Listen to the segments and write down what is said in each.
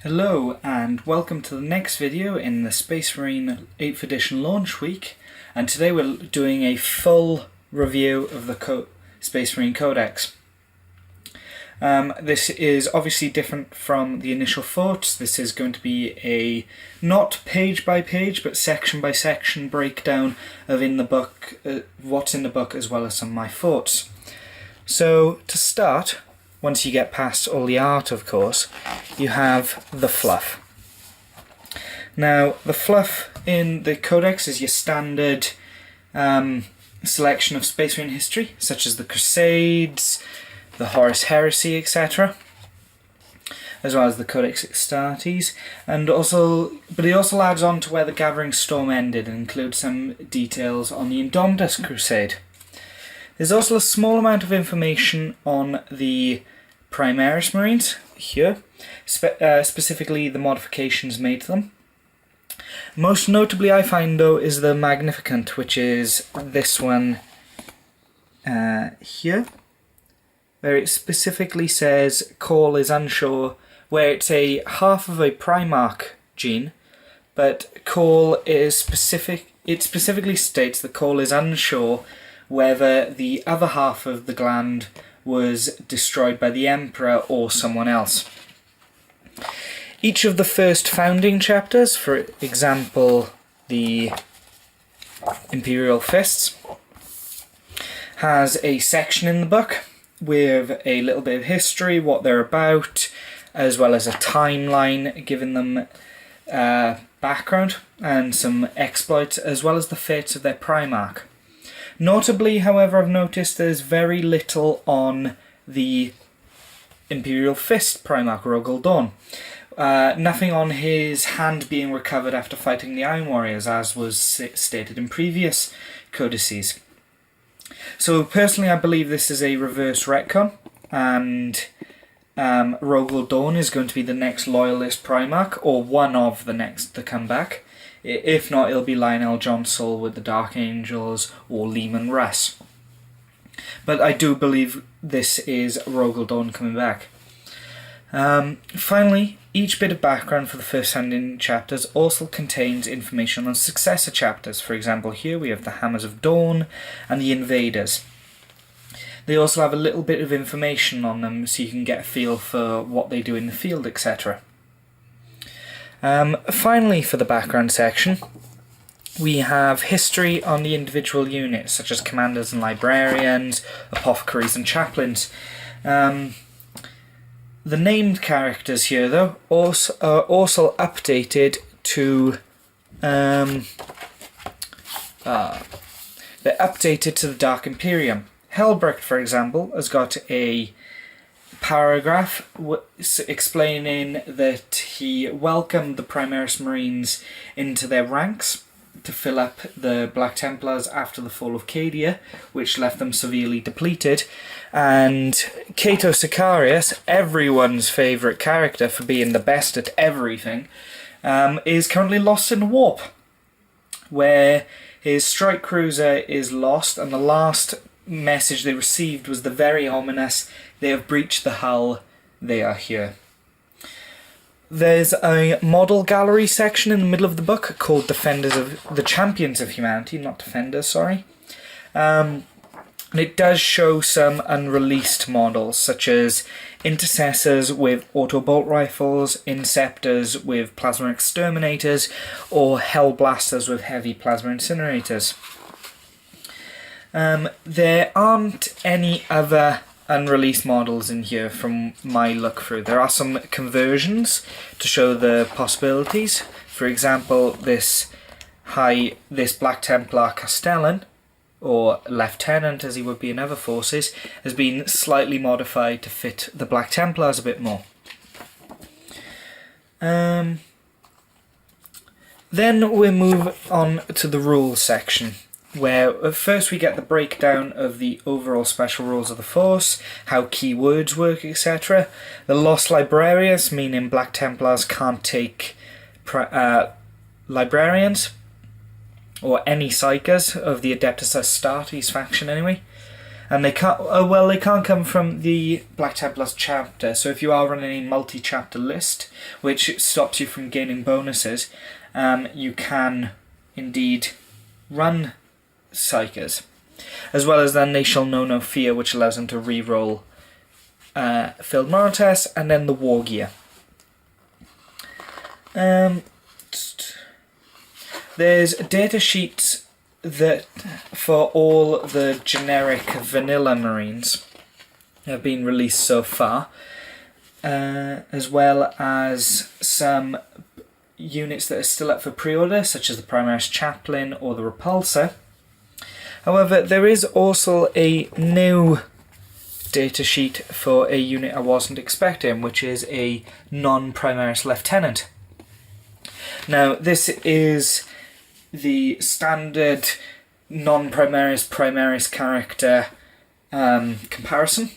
Hello and welcome to the next video in the Space Marine 8th edition launch week, and today we're doing a full review of the Space Marine Codex. This is obviously different from the initial thoughts. This is going to be a not page by page but section by section breakdown of what's in the book, as well as some of my thoughts. So to start, once you get past all the art, of course, you have the fluff. Now, the fluff in the Codex is your standard selection of Space Marine history, such as the Crusades, the Horus Heresy, etc., as well as the Codex Astartes, but it also adds on to where the Gathering Storm ended and includes some details on the Indomitus Crusade. There's also a small amount of information on the Primaris Marines here, specifically the modifications made to them. Most notably, I find, though, is the Magnificent, which is this one here, where it specifically says Call is unsure, where it's a half of a Primarch gene, but Call is specific. It specifically states that Call is unsure whether the other half of the gland was destroyed by the Emperor or someone else. Each of the first founding chapters, for example the Imperial Fists, has a section in the book with a little bit of history, what they're about, as well as a timeline giving them background and some exploits, as well as the fates of their Primarch. Notably, however, I've noticed there's very little on the Imperial Fist Primarch Rogel Dawn. Nothing on his hand being recovered after fighting the Iron Warriors, as was stated in previous codices. So personally, I believe this is a reverse retcon, and Rogel Dawn is going to be the next Loyalist Primarch, or one of the next to come back. If not, it'll be Lionel Johnsol with the Dark Angels, or Lehman Russ. But I do believe this is Rogel Dawn coming back. Finally, each bit of background for the first founding chapters also contains information on successor chapters. For example, here we have the Hammers of Dawn and the Invaders. They also have a little bit of information on them, so you can get a feel for what they do in the field, etc. Finally, for the background section, we have history on the individual units, such as commanders and librarians, apothecaries and chaplains. The named characters here, though, are also updated to they're updated to the Dark Imperium. Helbrecht, for example, has got a paragraph explaining that he welcomed the Primaris Marines into their ranks to fill up the Black Templars after the fall of Cadia, which left them severely depleted. And Cato Sicarius, everyone's favourite character for being the best at everything, is currently lost in a warp, where his strike cruiser is lost, and the last message they received was the very ominous, "They have breached the hull, they are here." There's a model gallery section in the middle of the book called the Champions of Humanity, not Defenders, sorry. And it does show some unreleased models, such as Intercessors with auto-bolt rifles, Inceptors with plasma exterminators, or Hellblasters with heavy plasma incinerators. There aren't any other unreleased models in here from my look through. There are some conversions to show the possibilities. For example, this Black Templar Castellan, or Lieutenant as he would be in other forces, has been slightly modified to fit the Black Templars a bit more. Then we move on to the rules section, where first we get the breakdown of the overall special rules of the force, how keywords work, etc. The Lost Librarians, meaning Black Templars can't take librarians, or any Psychers of the Adeptus Astartes faction anyway. And they can't. Oh, well, they can't come from the Black Templars chapter. So if you are running a multi-chapter list, which stops you from gaining bonuses, you can indeed run Psykers. As well as then They Shall Know No Fear, which allows them to re-roll Filled Moral Tests, and then the War Gear. There's data sheets that for all the generic vanilla Marines have been released so far, as well as some units that are still up for pre-order, such as the Primaris Chaplain or the Repulsor. However, there is also a new datasheet for a unit I wasn't expecting, which is a non-Primaris Lieutenant. Now, this is the standard non-Primaris Primaris character comparison.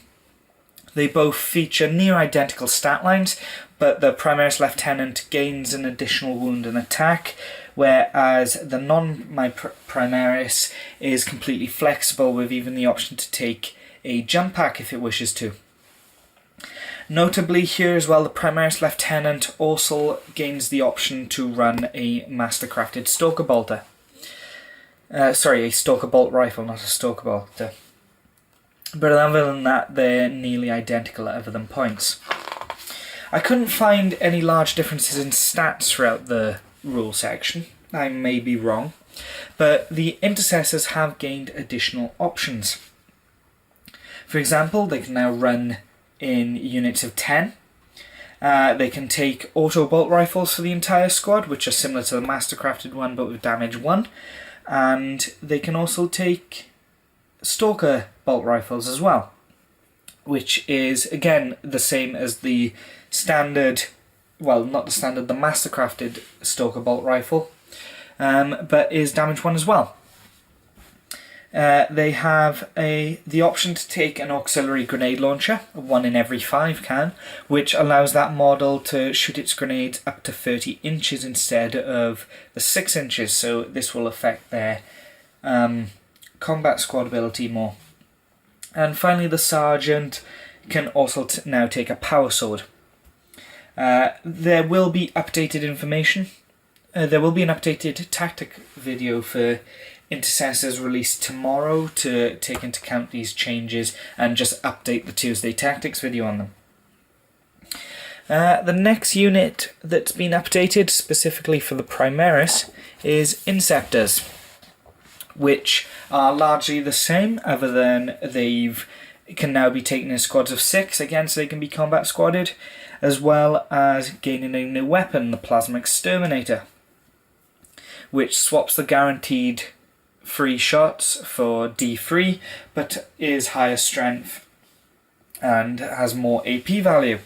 They both feature near identical stat lines, but the Primaris Lieutenant gains an additional wound and attack, whereas the non-Primaris is completely flexible, with even the option to take a jump pack if it wishes to. Notably here as well, the Primaris Lieutenant also gains the option to run a mastercrafted Stalker Bolter. Sorry, a Stalker Bolt Rifle, not a Stalker Bolter. But other than that, they're nearly identical at other than points. I couldn't find any large differences in stats throughout the rule section. I may be wrong. But the Intercessors have gained additional options. For example, they can now run in units of 10. They can take auto bolt rifles for the entire squad, which are similar to the mastercrafted one but with damage 1. And they can also take Stalker bolt rifles as well, which is again the same as the standard, well, not the standard, the mastercrafted Stalker bolt rifle, but is damage 1 as well. They have the option to take an auxiliary grenade launcher, 1 in every 5 can, which allows that model to shoot its grenades up to 30 inches instead of the 6 inches, so this will affect their combat squad ability more. And finally, the Sergeant can also now take a power sword. There will be updated information. There will be an updated tactic video for Intercessors released tomorrow to take into account these changes and just update the Tuesday Tactics video on them. The next unit that's been updated specifically for the Primaris is Inceptors, which are largely the same, other than can now be taken in squads of 6, again, so they can be combat squadded, as well as gaining a new weapon, the Plasma Exterminator, which swaps the guaranteed free shots for D3, but is higher strength and has more AP value.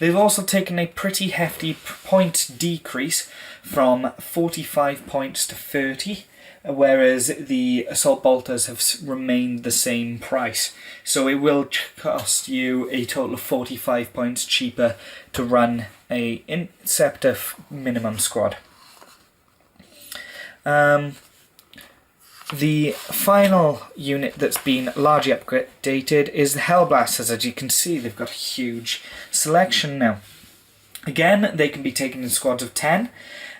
They've also taken a pretty hefty point decrease from 45 points to 30, whereas the Assault Bolters have remained the same price. So it will cost you a total of 45 points cheaper to run a Inceptor minimum squad. The final unit that's been largely updated is the Hellblasters. As you can see, they've got a huge selection now. Again, they can be taken in squads of 10.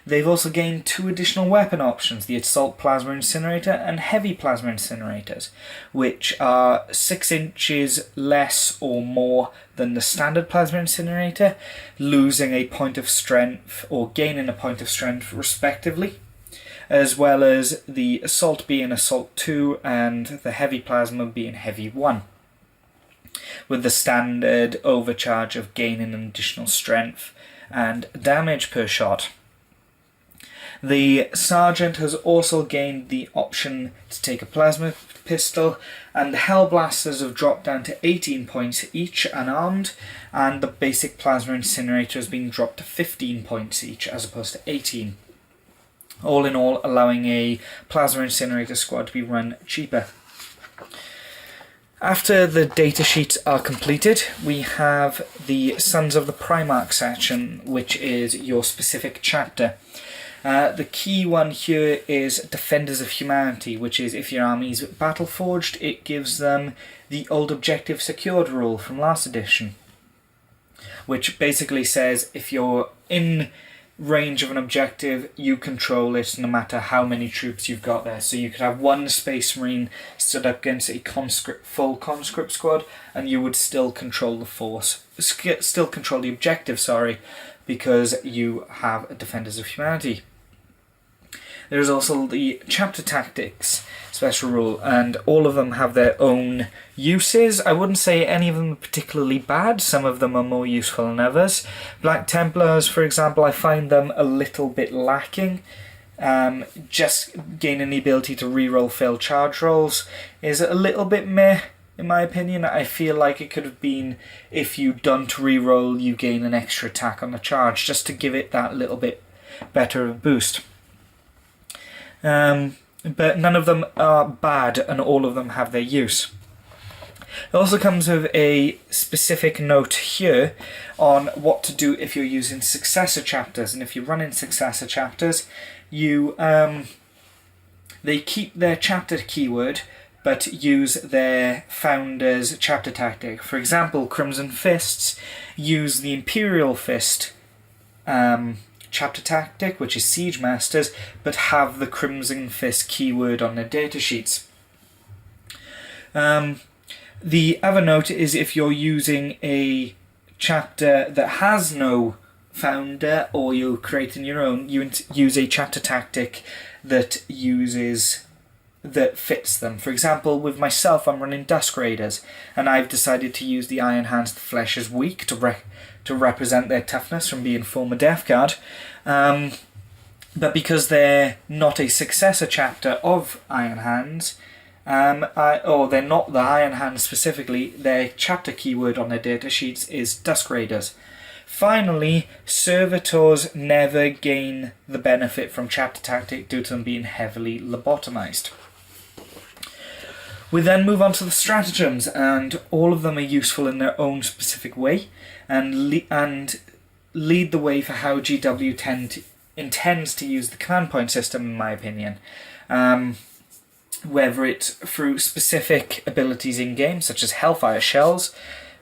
They've also gained 2 additional weapon options, the Assault Plasma Incinerator and Heavy Plasma Incinerators, which are 6 inches less or more than the standard Plasma Incinerator, losing a point of strength or gaining a point of strength respectively, as well as the Assault being Assault 2 and the Heavy Plasma being Heavy 1, with the standard overcharge of gaining an additional strength and damage per shot. The Sergeant has also gained the option to take a plasma pistol, and the Hellblasters have dropped down to 18 points each unarmed, and the basic Plasma Incinerator has been dropped to 15 points each as opposed to 18. All in all, allowing a Plasma Incinerator squad to be run cheaper. After the datasheets are completed, we have the Sons of the Primarch section, which is your specific chapter. The key one here is Defenders of Humanity, which is if your army's battle forged, it gives them the Old Objective Secured rule from last edition, which basically says if you're in range of an objective, you control it no matter how many troops you've got there. So you could have one Space Marine stood up against a full conscript squad, and you would still control the force, still control the objective, sorry, because you have a Defenders of Humanity. There's also the Chapter Tactics special rule, and all of them have their own uses. I wouldn't say any of them are particularly bad. Some of them are more useful than others. Black Templars, for example, I find them a little bit lacking. Just gaining the ability to reroll failed charge rolls is a little bit meh, in my opinion. I feel like it could have been, if you don't reroll, you gain an extra attack on the charge, just to give it that little bit better of a boost. But none of them are bad, and all of them have their use. It also comes with a specific note here on what to do if you're using successor chapters. And if you're running successor chapters, they keep their chapter keyword, but use their founder's chapter tactic. For example, Crimson Fists use the Imperial Fist chapter tactic, which is Siege Masters, but have the Crimson Fist keyword on their datasheets. The other note is if you're using a chapter that has no founder, or you're creating your own, you use a chapter tactic that fits them. For example, with myself, I'm running Dusk Raiders, and I've decided to use the Iron Hands the Flesh as weak to represent their toughness from being former Death Guard. But because they're not a successor chapter of Iron Hands, or they're not the Iron Hands specifically, their chapter keyword on their datasheets is Dusk Raiders. Finally, servitors never gain the benefit from chapter tactic due to them being heavily lobotomized. We then move on to the stratagems, and all of them are useful in their own specific way, and lead the way for how GW intends to use the command point system, in my opinion. Whether it's through specific abilities in game, such as Hellfire Shells,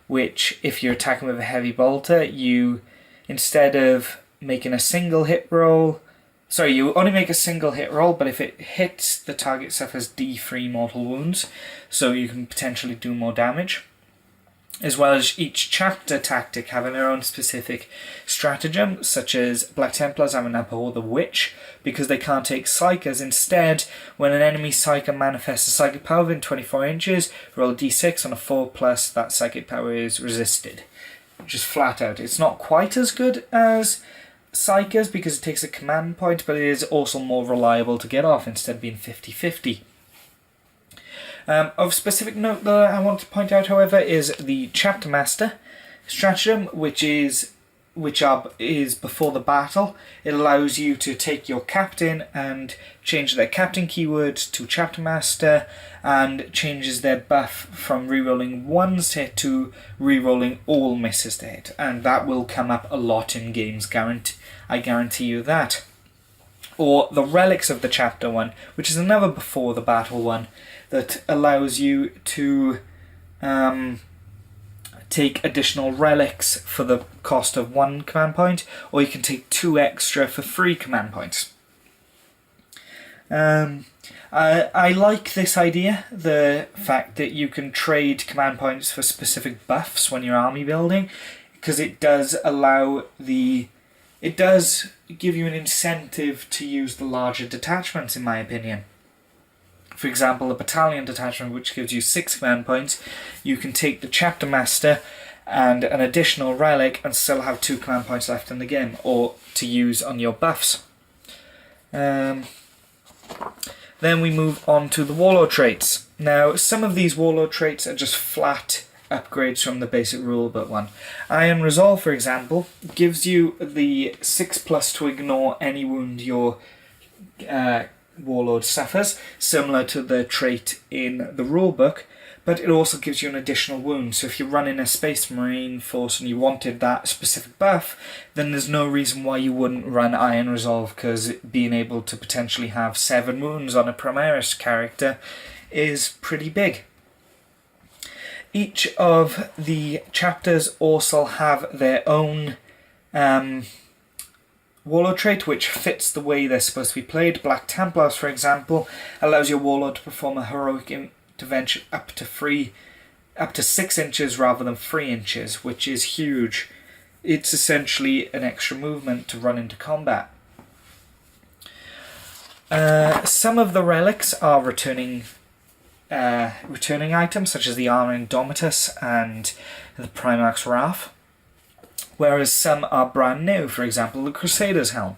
which if you're attacking with a heavy bolter, you, instead of making a single hit roll, you only make a single hit roll, but if it hits, the target suffers D3 mortal wounds, so you can potentially do more damage. As well as each chapter tactic having their own specific stratagem, such as Black Templars having Abhor the Witch, because they can't take Psychers. Instead, when an enemy Psyker manifests a psychic power within 24 inches, roll a d6 on a 4+, that psychic power is resisted. Just flat out. It's not quite as good as Psychers because it takes a command point, but it is also more reliable to get off instead of being 50-50. Of specific note that I want to point out, however, is the Chapter Master stratagem, which is before the battle. It allows you to take your captain and change their captain keyword to Chapter Master, and changes their buff from rerolling ones to hit to rerolling all misses to hit, and that will come up a lot in games. I guarantee you that. Or the Relics of the Chapter one, which is another before the battle one, that allows you to take additional relics for the cost of 1 command point, or you can take 2 extra for 3 command points. I like this idea, the fact that you can trade command points for specific buffs when you're army building, because it does give you an incentive to use the larger detachments, in my opinion. For example, a battalion detachment, which gives you 6 command points, you can take the Chapter Master and an additional relic and still have 2 command points left in the game, or to use on your buffs. Then we move on to the Warlord traits. Now, some of these Warlord traits are just flat upgrades from the basic rulebook one. Iron Resolve, for example, gives you the 6+ to ignore any wound your Warlord suffers, similar to the trait in the rulebook, but it also gives you an additional wound. So if you're running a Space Marine force and you wanted that specific buff, then there's no reason why you wouldn't run Iron Resolve, because being able to potentially have 7 wounds on a Primaris character is pretty big. Each of the chapters also have their own Warlord trait which fits the way they're supposed to be played. Black Templars, for example, allows your Warlord to perform a heroic intervention up to 6 inches rather than 3 inches, which is huge. It's essentially an extra movement to run into combat. Some of the relics are returning items, such as the Armor Indomitus and the Primarch's Wrath, whereas some are brand new, for example the Crusader's Helm.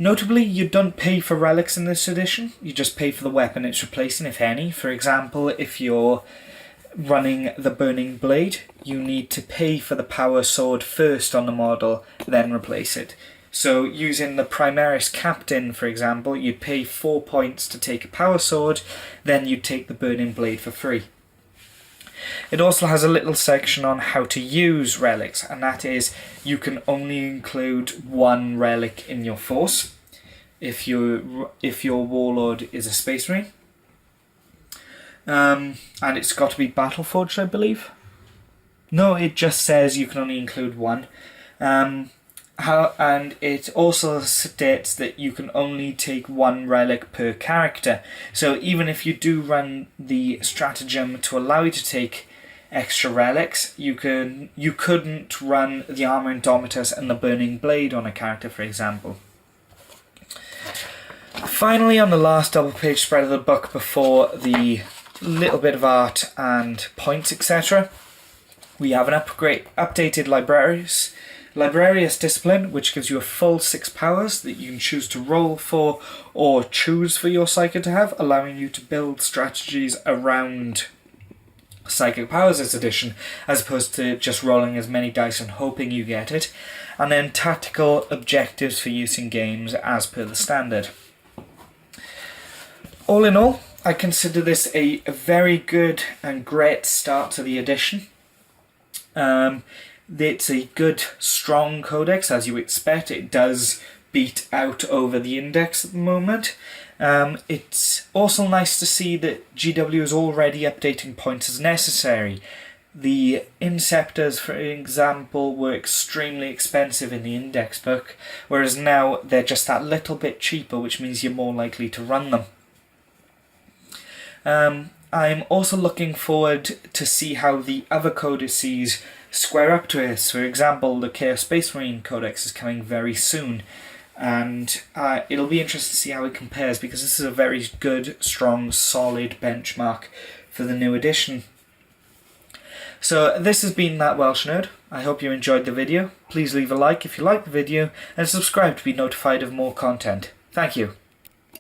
Notably, you don't pay for relics in this edition, you just pay for the weapon it's replacing, if any. For example, if you're running the Burning Blade, you need to pay for the Power Sword first on the model, then replace it. So using the Primaris Captain, for example, you'd pay 4 points to take a Power Sword, then you'd take the Burning Blade for free. It also has a little section on how to use relics, and that is you can only include 1 relic in your force if your Warlord is a Space Marine. And it's got to be Battleforged, I believe. No, it just says you can only include 1. And it also states that you can only take 1 relic per character. So even if you do run the stratagem to allow you to take extra relics, you couldn't run the Armor Indomitus and the Burning Blade on a character, for example. Finally, on the last double-page spread of the book before the little bit of art and points, etc., we have an updated Librarius Discipline, which gives you a full 6 powers that you can choose to roll for or choose for your Psyker to have, allowing you to build strategies around psychic powers this edition, as opposed to just rolling as many dice and hoping you get it. And then tactical objectives for use in games as per the standard. All in all, I consider this a very good and great start to the edition. It's a good, strong codex, as you expect. It does beat out over the index at the moment. It's also nice to see that GW is already updating points as necessary. The Inceptors, for example, were extremely expensive in the index book, whereas now they're just that little bit cheaper, which means you're more likely to run them. I'm also looking forward to see how the other codices square up to this. For example, the Chaos Space Marine Codex is coming very soon, and it'll be interesting to see how it compares, because this is a very good, strong, solid benchmark for the new edition. So this has been That Welsh Nerd. I hope you enjoyed the video. Please leave a like if you liked the video, and subscribe to be notified of more content. Thank you.